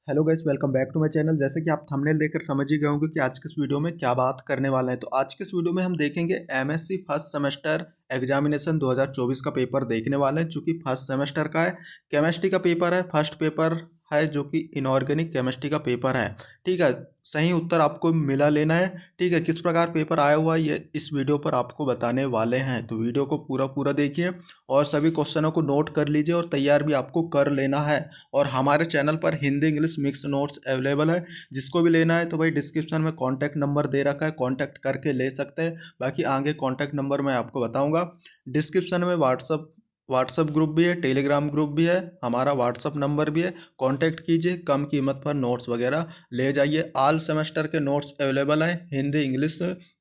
Hello guys, welcome back to my channel. जैसे कि आप थंबनेल देखकर समझ ही गए होंगे कि आज के इस वीडियो में क्या बात करने वाले हैं। तो आज के इस वीडियो में हम देखेंगे एमएससी फर्स्ट सेमेस्टर एग्जामिनेशन 2024 का पेपर देखने वाले हैं। चूंकि फर्स्ट सेमेस्टर का है, केमिस्ट्री का पेपर है, फर्स्ट पेपर है जो कि इनऑर्गेनिक केमिस्ट्री का पेपर है। ठीक है, सही उत्तर आपको मिला लेना है। ठीक है, किस प्रकार पेपर आया हुआ है ये इस वीडियो पर आपको बताने वाले हैं, तो वीडियो को पूरा पूरा देखिए और सभी क्वेश्चनों को नोट कर लीजिए और तैयार भी आपको कर लेना है। और हमारे चैनल पर Hindi English mix notes available है, जिसको भी लेना है तो भाई डिस्क्रिप्शन में कॉन्टैक्ट नंबर दे रखा है, कॉन्टैक्ट करके ले सकते हैं। बाकी आगे कॉन्टैक्ट नंबर मैं आपको बताऊंगा। डिस्क्रिप्शन में व्हाट्सअप ग्रुप भी है, टेलीग्राम ग्रुप भी है, हमारा व्हाट्सअप नंबर भी है। कांटेक्ट कीजिए, कम कीमत पर नोट्स वगैरह ले जाइए। ऑल सेमेस्टर के नोट्स अवेलेबल हैं, हिंदी इंग्लिश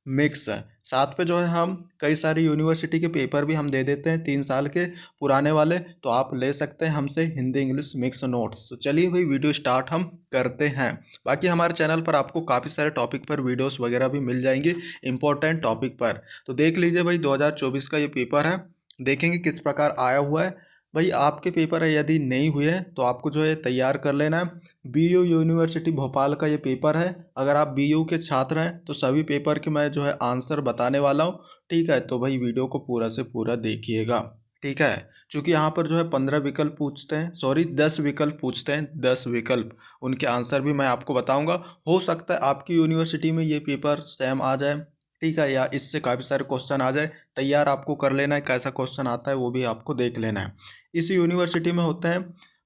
मिक्स है। साथ पे जो है हम कई सारी यूनिवर्सिटी के पेपर भी हम दे देते हैं, 3 साल के पुराने वाले, तो आप ले सकते हैं हमसे हिंदी इंग्लिश मिक्स नोट्स। तो चलिए भाई वीडियो स्टार्ट हम करते हैं। बाकी हमारे चैनल पर आपको काफ़ी सारे टॉपिक पर वीडियोस वगैरह भी मिल जाएंगे, इंपॉर्टेंट टॉपिक पर। तो देख लीजिए भाई, 2024 का ये पेपर है, देखेंगे किस प्रकार आया हुआ है। भाई आपके पेपर है, यदि नहीं हुए हैं तो आपको जो है तैयार कर लेना है। बीयू यूनिवर्सिटी भोपाल का ये पेपर है। अगर आप बीयू के छात्र हैं तो सभी पेपर के मैं जो है आंसर बताने वाला हूँ। ठीक है, तो भाई वीडियो को पूरा से पूरा देखिएगा। ठीक है, क्योंकि यहाँ पर जो है 15 विकल्प पूछते हैं, सॉरी 10 विकल्प पूछते हैं, 10 विकल्प, उनके आंसर भी मैं आपको बताऊंगा। हो सकता है आपकी यूनिवर्सिटी में ये पेपर सेम आ जाए, ठीक है, या इससे काफ़ी सारे क्वेश्चन आ जाए। तैयार आपको कर लेना है, कैसा क्वेश्चन आता है वो भी आपको देख लेना है। इस यूनिवर्सिटी में होते हैं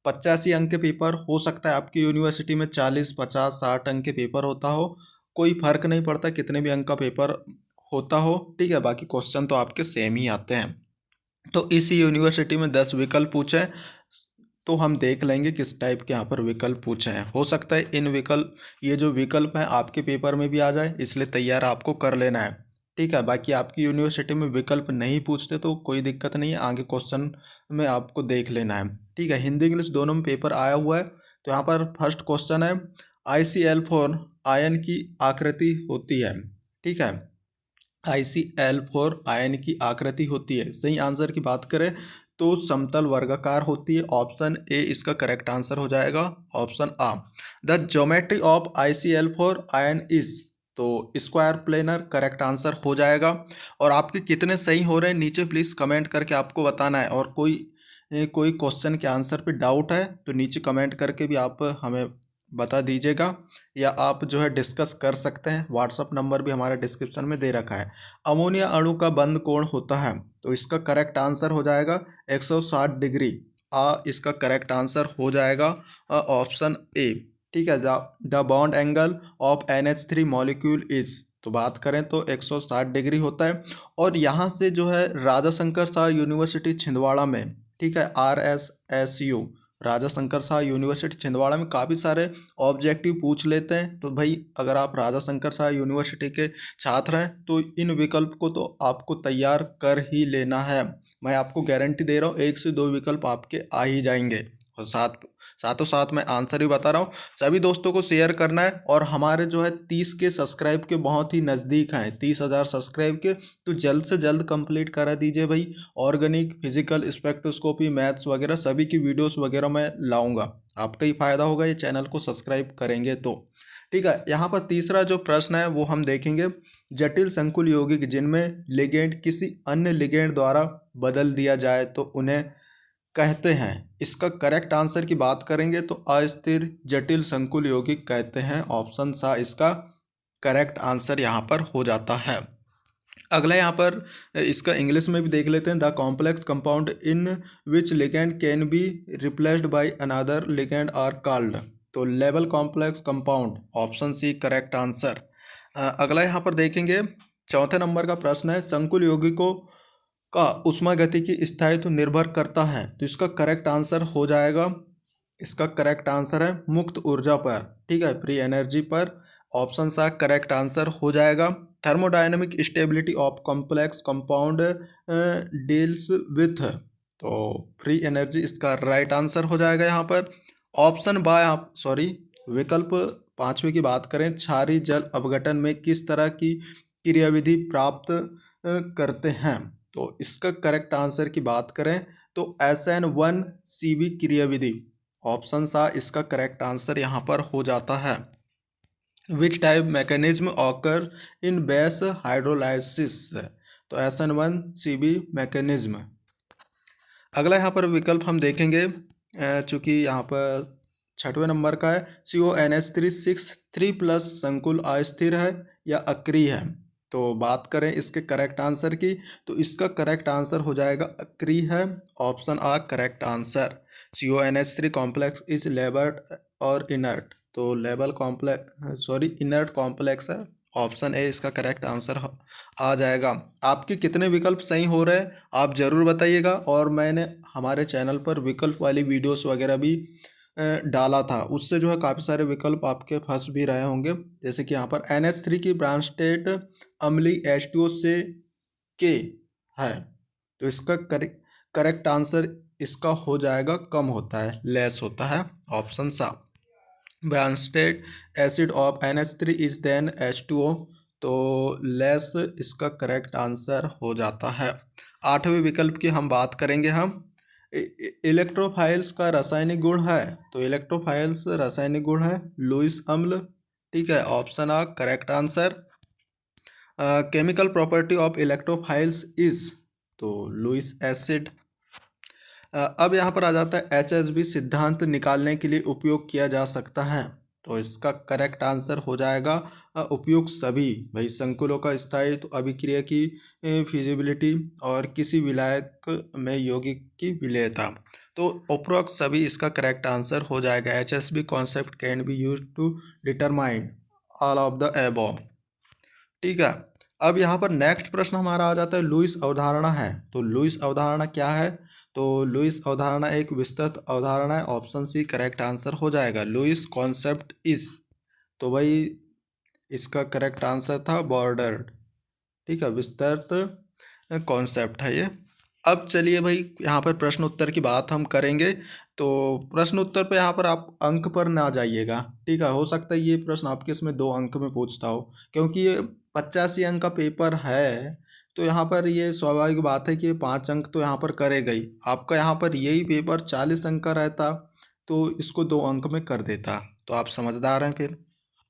85 अंक के पेपर। हो सकता है आपकी यूनिवर्सिटी में 40, 50, 60 अंक के पेपर होता हो, कोई फर्क नहीं पड़ता कितने भी अंक का पेपर होता हो। ठीक है, बाकी क्वेश्चन तो आपके सेम ही आते हैं। तो इस यूनिवर्सिटी में 10 विकल्प पूछे, तो हम देख लेंगे किस टाइप के यहाँ पर विकल्प पूछे हैं। हो सकता है इन विकल्प, ये जो विकल्प हैं आपके पेपर में भी आ जाए, इसलिए तैयार आपको कर लेना है। ठीक है, बाकी आपकी यूनिवर्सिटी में विकल्प नहीं पूछते तो कोई दिक्कत नहीं है, आगे क्वेश्चन में आपको देख लेना है। ठीक है, हिंदी इंग्लिश दोनों में पेपर आया हुआ है। तो यहाँ पर फर्स्ट क्वेश्चन है, ICl4 आयन की आकृति होती है। ठीक है, ICl4 आयन की आकृति होती है। सही आंसर की बात करें तो समतल वर्गाकार होती है। ऑप्शन ए इसका करेक्ट आंसर हो जाएगा, ऑप्शन आ। The geometry of ICl4 ion is, तो स्क्वायर प्लेनर करेक्ट आंसर हो जाएगा। और आपके कितने सही हो रहे हैं नीचे प्लीज़ कमेंट करके आपको बताना है। और कोई क्वेश्चन के आंसर पे डाउट है तो नीचे कमेंट करके भी आप हमें बता दीजिएगा, या आप जो है डिस्कस कर सकते हैं। व्हाट्सअप नंबर भी हमारे डिस्क्रिप्शन में दे रखा है। अमोनिया अणु का बंध कोण होता है, तो इसका करेक्ट आंसर हो जाएगा 160 डिग्री। इसका करेक्ट आंसर हो जाएगा ऑप्शन ए। ठीक है, the bond angle of NH3 molecule is, तो बात करें तो 160 डिग्री होता है। और यहाँ से जो है राजा शंकर शाह यूनिवर्सिटी छिंदवाड़ा में, ठीक है, RSSU राजा शंकर शाह यूनिवर्सिटी छिंदवाड़ा में काफ़ी सारे ऑब्जेक्टिव पूछ लेते हैं। तो भाई अगर आप राजा शंकर शाह यूनिवर्सिटी के छात्र हैं तो इन विकल्प को तो आपको तैयार कर ही लेना है। मैं आपको गारंटी दे रहा हूँ 1 से 2 विकल्प आपके आ ही जाएंगे। और साथों साथ मैं आंसर भी बता रहा हूँ। सभी दोस्तों को शेयर करना है। और हमारे जो है 30 के सब्सक्राइब के बहुत ही नज़दीक हैं, 30,000 सब्सक्राइब के, तो जल्द से जल्द कंप्लीट करा दीजिए भाई। ऑर्गेनिक, फिजिकल, स्पेक्ट्रोस्कोपी, मैथ्स वगैरह सभी की वीडियोस वगैरह मैं लाऊंगा, आपका ही फायदा होगा ये चैनल को सब्सक्राइब करेंगे तो। ठीक है, यहाँ पर तीसरा जो प्रश्न है वो हम देखेंगे। जटिल संकुल यौगिक जिनमें लिगेंड किसी अन्य लिगेंड द्वारा बदल दिया जाए तो उन्हें कहते हैं। इसका करेक्ट आंसर की बात करेंगे तो अस्थिर जटिल संकुल यौगिक कहते हैं। ऑप्शन सा इसका करेक्ट आंसर यहाँ पर हो जाता है। अगला यहाँ पर इसका इंग्लिश में भी देख लेते हैं। The complex compound in which ligand can be replaced by another ligand are called, तो लेवल complex compound, option C correct answer. अगला यहाँ पर देखेंगे, चौथे नंबर का प्रश्न है, संकुल यौगिकों का ऊष्मागतिकी स्थायित्व निर्भर करता है, तो इसका करेक्ट आंसर हो जाएगा, इसका करेक्ट आंसर है मुक्त ऊर्जा पर। ठीक है, फ्री एनर्जी पर। ऑप्शन सा करेक्ट आंसर हो जाएगा। Thermodynamic stability of complex compound deals with, तो फ्री एनर्जी इसका राइट आंसर हो जाएगा यहाँ पर। ऑप्शन बाय आप सॉरी विकल्प पांचवे की बात करें, क्षारीय जल अपघटन में किस तरह की क्रियाविधि प्राप्त करते हैं, तो इसका करेक्ट आंसर की बात करें तो SN1 CV क्रियाविधि। ऑप्शन सा इसका करेक्ट आंसर यहाँ पर हो जाता है। Which type mechanism occur in base hydrolysis, तो SN1CB मैकेनिज्म। अगला यहाँ पर विकल्प हम देखेंगे, चूँकि यहाँ पर 6वें नंबर का है, CONH3 3+ संकुल अस्थिर है या अक्रिय है। तो बात करें इसके करेक्ट आंसर की, तो इसका करेक्ट आंसर हो जाएगा अक्रिय है। ऑप्शन आ correct answer. CONH3 complex is labile और इनर्ट, तो लेबल कॉम्प्लेक्स इनर्ट कॉम्प्लेक्स है। ऑप्शन ए इसका करेक्ट आंसर आ जाएगा। आपके कितने विकल्प सही हो रहे हैं आप ज़रूर बताइएगा, और मैंने हमारे चैनल पर विकल्प वाली वीडियोस वगैरह भी डाला था, उससे जो है काफ़ी सारे विकल्प आपके फंस भी रहे होंगे। जैसे कि यहाँ पर NH3 की ब्रांचटेट अम्लीय H2O से के है, तो इसका करेक्ट आंसर इसका हो जाएगा कम होता है, लेस होता है। ऑप्शन सा Bronsted acid of NH3 is than H2O, तो लेस इसका करेक्ट आंसर हो जाता है। 8वें विकल्प की हम बात करेंगे। हम इलेक्ट्रोफाइल्स का रासायनिक गुण है, तो इलेक्ट्रोफाइल्स रासायनिक गुण है लुईस अम्ल, ठीक है। ऑप्शन आ correct answer. Chemical property of electrophiles is, तो लुईस एसिड। अब यहाँ पर आ जाता है HSB सिद्धांत निकालने के लिए उपयोग किया जा सकता है, तो इसका करेक्ट आंसर हो जाएगा उपयुक्त सभी। भाई संकुलों का स्थायित्व, अभिक्रिया की फिजिबिलिटी और किसी विलायक में यौगिक की विलेयता, तो उपरोक्त सभी इसका करेक्ट आंसर हो जाएगा। HSB concept can be use to determine all of the above, ठीक है। अब यहाँ पर नेक्स्ट प्रश्न हमारा आ जाता है लुईस अवधारणा है, तो लुईस अवधारणा क्या है, तो लुईस अवधारणा एक विस्तृत अवधारणा है। ऑप्शन सी करेक्ट आंसर हो जाएगा। लुईस कॉन्सेप्ट इज, तो भाई इसका करेक्ट आंसर था बॉर्डर्ड, ठीक है, विस्तृत कॉन्सेप्ट है ये। अब चलिए भाई यहाँ पर प्रश्न उत्तर की बात हम करेंगे, तो प्रश्न उत्तर पे यहाँ पर आप अंक पर ना जाइएगा, ठीक है। हो सकता है ये प्रश्न आपके इसमें 2 अंक में पूछता हो, क्योंकि ये 85 अंक का पेपर है, तो यहाँ पर ये स्वाभाविक बात है कि 5 अंक तो यहाँ पर करेगा ही। आपका यहाँ पर यही पेपर 40 अंक का रहता तो इसको 2 अंक में कर देता, तो आप समझदार हैं फिर,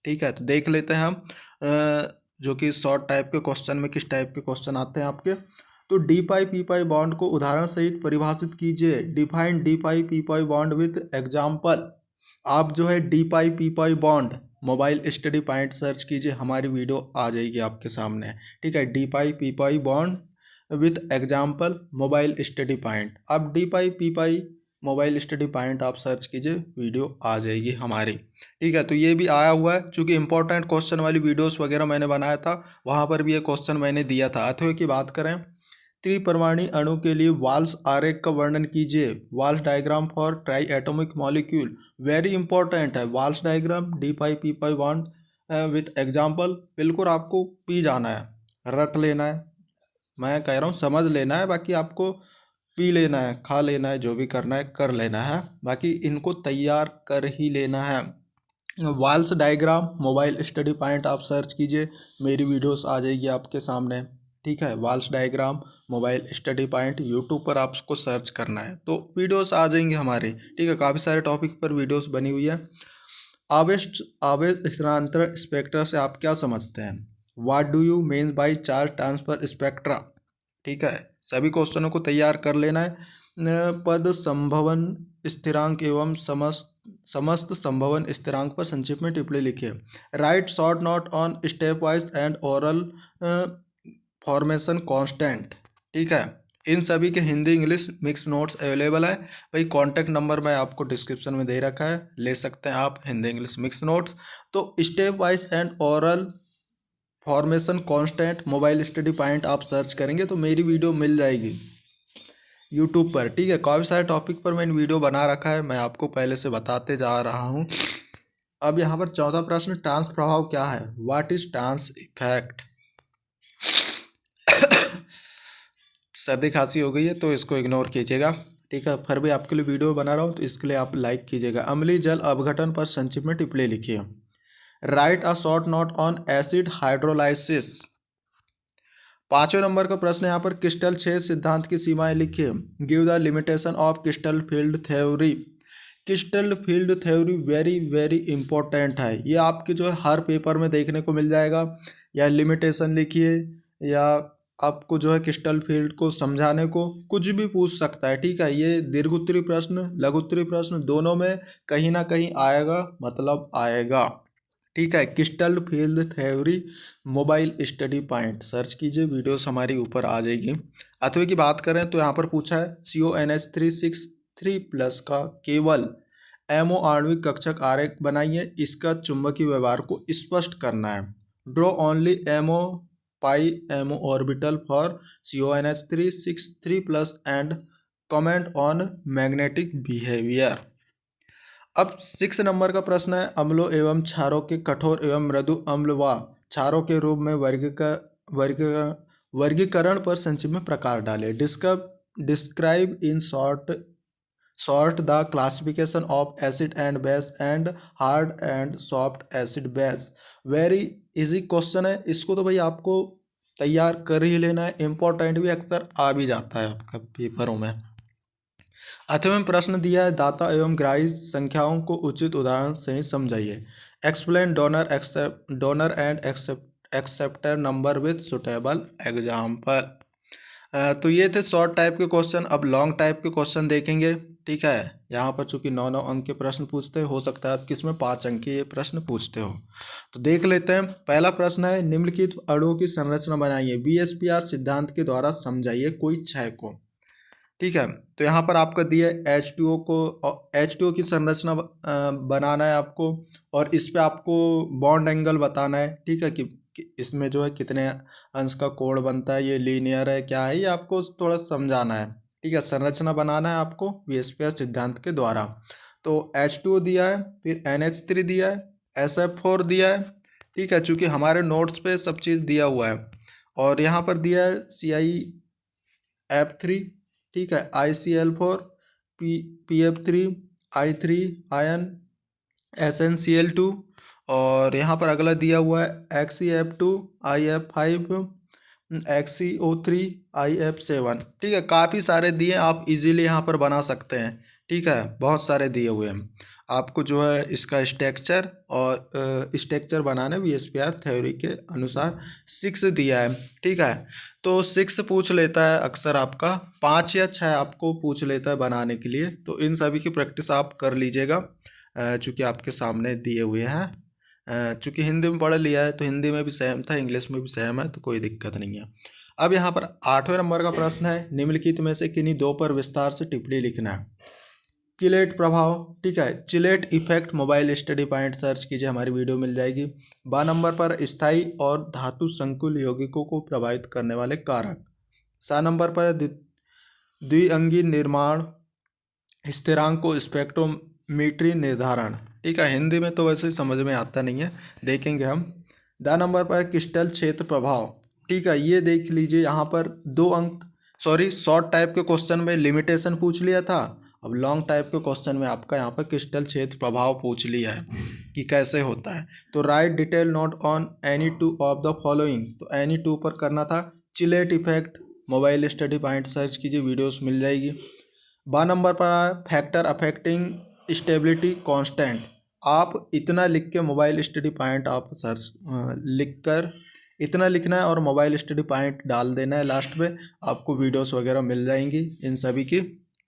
ठीक है। तो देख लेते हैं हम जो कि शॉर्ट टाइप के क्वेश्चन में किस टाइप के क्वेश्चन आते हैं आपके। तो D pi P pi bond को उदाहरण सहित परिभाषित कीजिए। Define D pi P pi bond with example. आप जो है D pi P pi bond mobile study point search कीजिए, हमारी वीडियो आ जाएगी आपके सामने, ठीक है। D pi P pi bond with example mobile study point, आप D pi P pi mobile study point आप सर्च कीजिए, वीडियो आ जाएगी हमारी, ठीक है। तो ये भी आया हुआ है, चूँकि इंपॉर्टेंट क्वेश्चन वाली वीडियोस वगैरह मैंने बनाया था, वहाँ पर भी ये क्वेश्चन मैंने दिया था। अथवा की बात करें, त्रिपरमाणु अणु के लिए वाल्स आरेख का वर्णन कीजिए। Walsh diagram for triatomic molecule, very important है Walsh diagram. D pi P pi bond with example, बिल्कुल आपको पी जाना है, रट लेना है, मैं कह रहा हूँ समझ लेना है, बाकी आपको पी लेना है, खा लेना है, जो भी करना है कर लेना है, बाकी इनको तैयार कर ही लेना है। Walsh diagram mobile study point आप सर्च कीजिए, मेरी वीडियोस आ जाएगी आपके सामने, ठीक है। Walsh diagram mobile study point YouTube पर आपको सर्च करना है तो वीडियोस आ जाएंगे हमारे, ठीक है। काफ़ी सारे टॉपिक पर वीडियोस बनी हुई है। आवेश स्थानांतरण स्पेक्ट्रा से आप क्या समझते हैं? What do you mean by charge transfer spectra, ठीक है। सभी क्वेश्चनों को तैयार कर लेना है। पद संभवन स्थिरांक एवं समस्त संभवन स्थिरांक पर संक्षिप्त में टिप्पणी लिखिए। Right short note on step wise and oral formation constant, ठीक है। इन सभी के Hindi English mix notes available है। भाई कॉन्टैक्ट नंबर मैं आपको डिस्क्रिप्शन में दे रखा है, ले सकते हैं आप हिंदी इंग्लिश मिक्स नोट्स। तो step wise and oral formation constant mobile study point आप सर्च करेंगे तो मेरी वीडियो मिल जाएगी यूट्यूब पर, ठीक है। काफ़ी सारे टॉपिक पर मैंने वीडियो बना रखा है, मैं आपको पहले से बताते जा रहा हूँ। अब यहाँ पर 14 प्रश्न, ट्रांस प्रभाव क्या है? What is trans effect? सर्दी खांसी हो गई है तो इसको इग्नोर कीजिएगा, ठीक है। फिर भी आपके लिए वीडियो बना रहा हूँ तो इसके लिए आप लाइक कीजिएगा। अम्लीय जल अपघटन पर संक्षिप्त में टिप्पणी लिखिए। Write a short note on acid hydrolysis. 5वें नंबर का प्रश्न यहाँ पर क्रिस्टल छेद सिद्धांत की सीमाएं लिखिए। Give the limitation of crystal field theory. Crystal field theory very very important है, ये आपके जो है हर पेपर में देखने को मिल जाएगा। या लिमिटेशन लिखिए या आपको जो है क्रिस्टल फील्ड को समझाने को कुछ भी पूछ सकता है, ठीक है। ये दीर्घ उत्तरी प्रश्न लघु उत्तरी प्रश्न दोनों में कहीं ना कहीं आएगा, मतलब आएगा, ठीक है। Crystal field theory mobile study point search कीजिए, वीडियोस हमारी ऊपर आ जाएगी। अथवा की बात करें तो यहाँ पर पूछा है CONH363+ का केवल एमओ आणविक कक्षक आरेख बनाइए, इसका चुंबकीय व्यवहार को स्पष्ट करना है। Draw only MO pi MO orbital for CONH363+ and comment on magnetic behaviour. अब 6 नंबर का प्रश्न है, अम्लों एवं क्षारों के कठोर एवं मृदु अम्ल व क्षारों के रूप में वर्गीकरण पर संक्षिप्त में प्रकार डालें। Describe in short the classification of acid and base and hard and soft acid base. Very easy question है, इसको तो भाई आपको तैयार कर ही लेना है, इंपॉर्टेंट भी अक्सर आ भी जाता है आपका पेपरों में। 8वें प्रश्न दिया है, दाता एवं ग्राही संख्याओं को उचित उदाहरण सही समझाइए। Explain donor and acceptor number with suitable example. तो ये थे शॉर्ट टाइप के क्वेश्चन। अब लॉन्ग टाइप के क्वेश्चन देखेंगे, ठीक है। यहाँ पर चूंकि 9 अंक के प्रश्न पूछते हो सकता है आप किसमें 5 अंक के ये प्रश्न पूछते हो, तो देख लेते हैं। पहला प्रश्न है, निम्नलिखित अणुओं की संरचना बनाइए, BSPR सिद्धांत के द्वारा समझाइए कोई क्षय को, ठीक है। तो यहाँ पर आपका दिया है H2O की संरचना बनाना है आपको, और इस पे आपको बॉन्ड एंगल बताना है, ठीक है, कि इसमें जो है कितने अंश का कोण बनता है, ये लीनियर है क्या है, ये आपको थोड़ा समझाना है, ठीक है। संरचना बनाना है आपको BSPR सिद्धांत के द्वारा। तो H2O दिया है, फिर NH3 दिया है, SF4 दिया है, ठीक है, चूँकि हमारे नोट्स पे सब चीज़ दिया हुआ है। और यहाँ पर दिया है CiF3, ठीक है, ICl4, PF3, I3 ion, SnCl2, और यहाँ पर अगला दिया हुआ है XeF2, IF5, XeO3, IF7, ठीक है। काफ़ी सारे दिए, आप इजीली यहाँ पर बना सकते हैं, ठीक है, बहुत सारे दिए हुए हैं आपको। जो है इसका स्ट्रक्चर और स्ट्रक्चर बनाने BSPR थ्योरी के अनुसार 6 दिया है, ठीक है। तो 6 पूछ लेता है अक्सर आपका, 5 या 6 आपको पूछ लेता है बनाने के लिए। तो इन सभी की प्रैक्टिस आप कर लीजिएगा, चूँकि आपके सामने दिए हुए हैं। चूँकि हिंदी में पढ़ लिया है तो हिंदी में भी सेम था, इंग्लिश में भी सेम है, तो कोई दिक्कत नहीं है। अब यहाँ पर 8वें नंबर का प्रश्न है, निम्नलिखित में से किन्हीं 2 पर विस्तार से टिप्पणी लिखना है। चिलेट प्रभाव, ठीक है, chelate effect mobile study point search कीजिए, हमारी वीडियो मिल जाएगी। 12 नंबर पर स्थायी और धातु संकुल यौगिकों को प्रभावित करने वाले कारक। 7 नंबर पर द्विअंगी निर्माण स्थिरांक को स्पेक्ट्रोमीट्री निर्धारण, ठीक है। हिंदी में तो वैसे समझ में आता नहीं है, देखेंगे हम। 10 नंबर पर क्रिस्टल क्षेत्र प्रभाव, ठीक है, ये देख लीजिए। यहाँ पर 2 अंक, शॉर्ट टाइप के क्वेश्चन में लिमिटेशन पूछ लिया था, अब लॉन्ग टाइप के क्वेश्चन में आपका यहाँ पर क्रिस्टल क्षेत्र प्रभाव पूछ लिया है कि कैसे होता है। तो right detail note on any 2 of the following, तो एनी 2 पर करना था। Chelate effect mobile study point search कीजिए, वीडियोस मिल जाएगी। 12 नंबर पर आया फैक्टर अफेक्टिंग स्टेबिलिटी कांस्टेंट, आप इतना लिख के मोबाइल स्टडी पॉइंट आप सर्च लिख कर इतना लिखना है और मोबाइल स्टडी पॉइंट डाल देना है लास्ट में, आपको वीडियोस वगैरह मिल जाएंगी इन सभी की,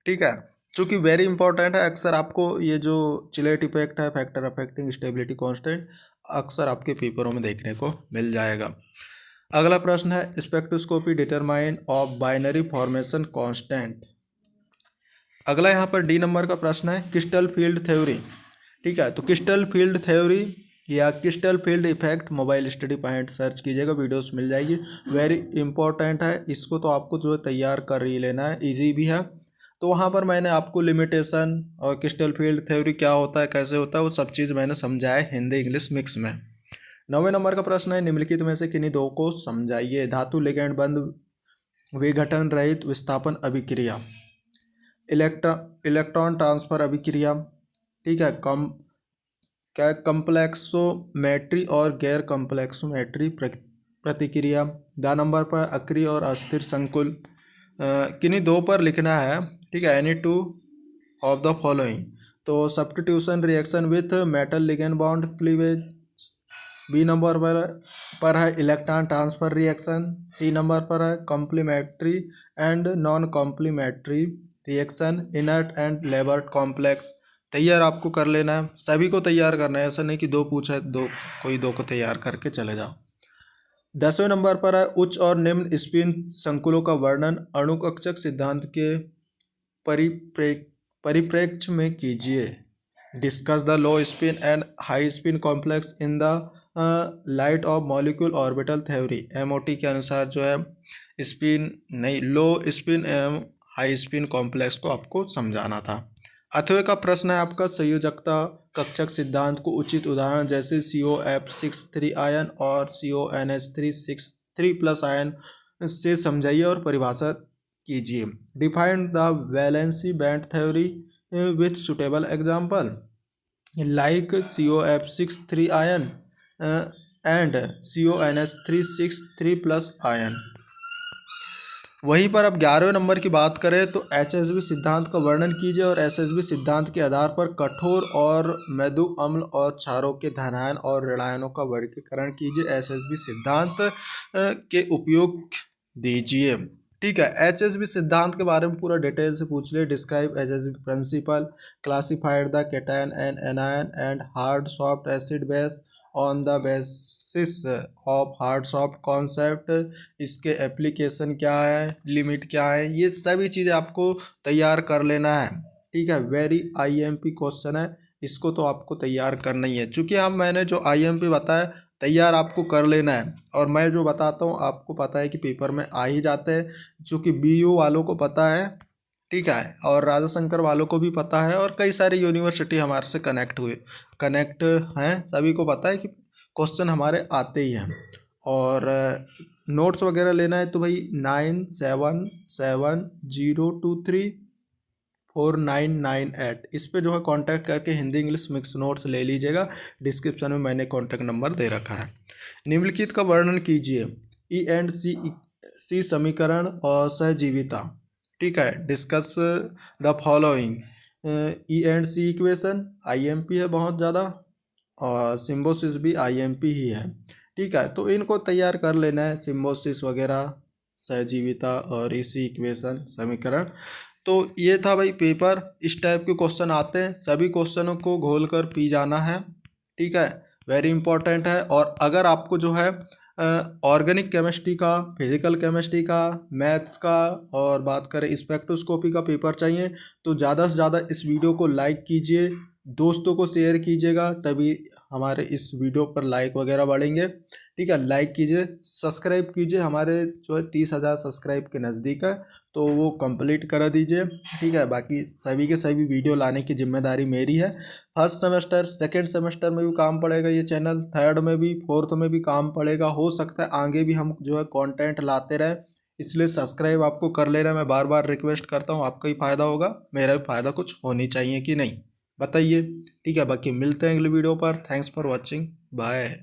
ठीक है। चूँकि वेरी इंपॉर्टेंट है, अक्सर आपको ये जो चिलेट इफेक्ट है, फैक्टर अफेक्टिंग स्टेबिलिटी कांस्टेंट, अक्सर आपके पेपरों में देखने को मिल जाएगा। अगला प्रश्न है, spectroscopy determine of binary formation constant. अगला यहाँ पर D नंबर का प्रश्न है, क्रिस्टल फील्ड थ्योरी, ठीक है। तो क्रिस्टल फील्ड थ्योरी या crystal field effect mobile study point search कीजिएगा, वीडियोस मिल जाएगी। वेरी इंपॉर्टेंट है, इसको तो आपको जो है तैयार कर ही लेना है, इजी भी है। तो वहाँ पर मैंने आपको लिमिटेशन और क्रिस्टल फील्ड थ्योरी क्या होता है, कैसे होता है, वो सब चीज़ मैंने समझाया है हिंदी इंग्लिश मिक्स में। 9वें नंबर का प्रश्न है, निम्नलिखित में से किन्हीं 2 को समझाइए। धातु लिगैंड बंद विघटन रहित विस्थापन अभिक्रिया, इलेक्ट्रॉन ट्रांसफर अभिक्रिया, ठीक है, कम्प्लेक्सोमेट्री और गैर कम्प्लेक्सोमेट्री प्रतिक्रिया। 10 नंबर पर अक्रिय और अस्थिर संकुल, किन्हीं 2 पर लिखना है, ठीक है, एनी 2 ऑफ द फॉलोइंग। तो substitution reaction with metal ligand bond cleavage. B number पर है electron transfer reaction. C number पर है complementary and non complementary reaction, inert and labile complex. तैयार आपको कर लेना है, सभी को तैयार करना है, ऐसा नहीं कि दो पूछा है दो कोई दो को तैयार करके चले जाओ। 10वें नंबर पर है उच्च और निम्न स्पिन संकुलों का वर्णन अणुकक्षक सिद्धांत के परिप्रेक्ष्य में कीजिए। Discuss the low spin and high spin complex in the light of molecule orbital theory. MOT के अनुसार जो है स्पिन नहीं, लो स्पिन एवं हाई स्पिन कॉम्प्लेक्स को आपको समझाना था। 8वें का प्रश्न है आपका संयोजकता कक्षक सिद्धांत को उचित उदाहरण जैसे COF6 आयन और CONH3 आयन से समझाइए और परिभाषा कीजिए। Define the valency band theory with suitable example like COF6 ion and CONH3 ion. वहीं पर अब 11वें नंबर की बात करें तो HSB सिद्धांत का वर्णन कीजिए और HSB सिद्धांत के आधार पर कठोर और मृदु अम्ल और क्षारों के धनायन और ऋणायनों का वर्गीकरण कीजिए। HSB सिद्धांत के उपयोग दीजिए। ठीक है, HSB सिद्धांत के बारे में पूरा डिटेल से पूछ ले। Describe HSB principle, classified the cation and anion and hard soft acid base on the basis of hard soft concept. इसके एप्लीकेशन क्या है, लिमिट क्या है, ये सभी चीज़ें आपको तैयार कर लेना है। ठीक है, वेरी IMP क्वेश्चन है, इसको तो आपको तैयार करना ही है। चूँकि मैंने जो IMP बताया तैयार आपको कर लेना है, और मैं जो बताता हूँ आपको पता है कि पेपर में आ ही जाते हैं, चूँकि BU वालों को पता है, ठीक है, और राजा शंकर वालों को भी पता है, और कई सारे यूनिवर्सिटी हमारे से कनेक्ट हैं, सभी को पता है कि क्वेश्चन हमारे आते ही हैं। और नोट्स वगैरह लेना है तो भाई 9770234998 इस पे जो है कांटेक्ट करके हिंदी इंग्लिश मिक्स नोट्स ले लीजिएगा। डिस्क्रिप्शन में मैंने कांटेक्ट नंबर दे रखा है। निम्नलिखित का वर्णन कीजिए। E&C समीकरण और सहजीविता। ठीक है, discuss the following. E&C equation IMP है बहुत ज़्यादा, और सिम्बोसिस भी IMP ही है। ठीक है, तो इनको तैयार कर लेना है, सिम्बोसिस वगैरह, सहजीविता और इसी इक्वेशन समीकरण। तो ये था भाई पेपर, इस टाइप के क्वेश्चन आते हैं, सभी क्वेश्चनों को घोल कर पी जाना है। ठीक है, वेरी इंपॉर्टेंट है। और अगर आपको जो है ऑर्गेनिक केमिस्ट्री का, फिजिकल केमिस्ट्री का, मैथ्स का और बात करें स्पेक्ट्रोस्कोपी का पेपर चाहिए तो ज़्यादा से ज़्यादा इस वीडियो को लाइक कीजिए, दोस्तों को शेयर कीजिएगा, तभी हमारे इस वीडियो पर लाइक वगैरह बढ़ेंगे। ठीक है, लाइक कीजिए, सब्सक्राइब कीजिए, हमारे जो है 30,000 सब्सक्राइब के नज़दीक है, तो वो कंप्लीट करा दीजिए। ठीक है, बाकी सभी के सभी वीडियो लाने की जिम्मेदारी मेरी है। फर्स्ट सेमेस्टर, सेकेंड सेमेस्टर में भी काम पड़ेगा ये चैनल, थर्ड में भी, फोर्थ में भी काम पड़ेगा। हो सकता है आगे भी हम जो है कंटेंट लाते रहें, इसलिए सब्सक्राइब आपको कर लेना। मैं बार बार रिक्वेस्ट करता हूँ, आपका ही फ़ायदा होगा, मेरा भी फ़ायदा कुछ होनी चाहिए कि नहीं, बताइए। ठीक है, बाकी मिलते हैं अगले वीडियो पर। Thanks for watching, bye.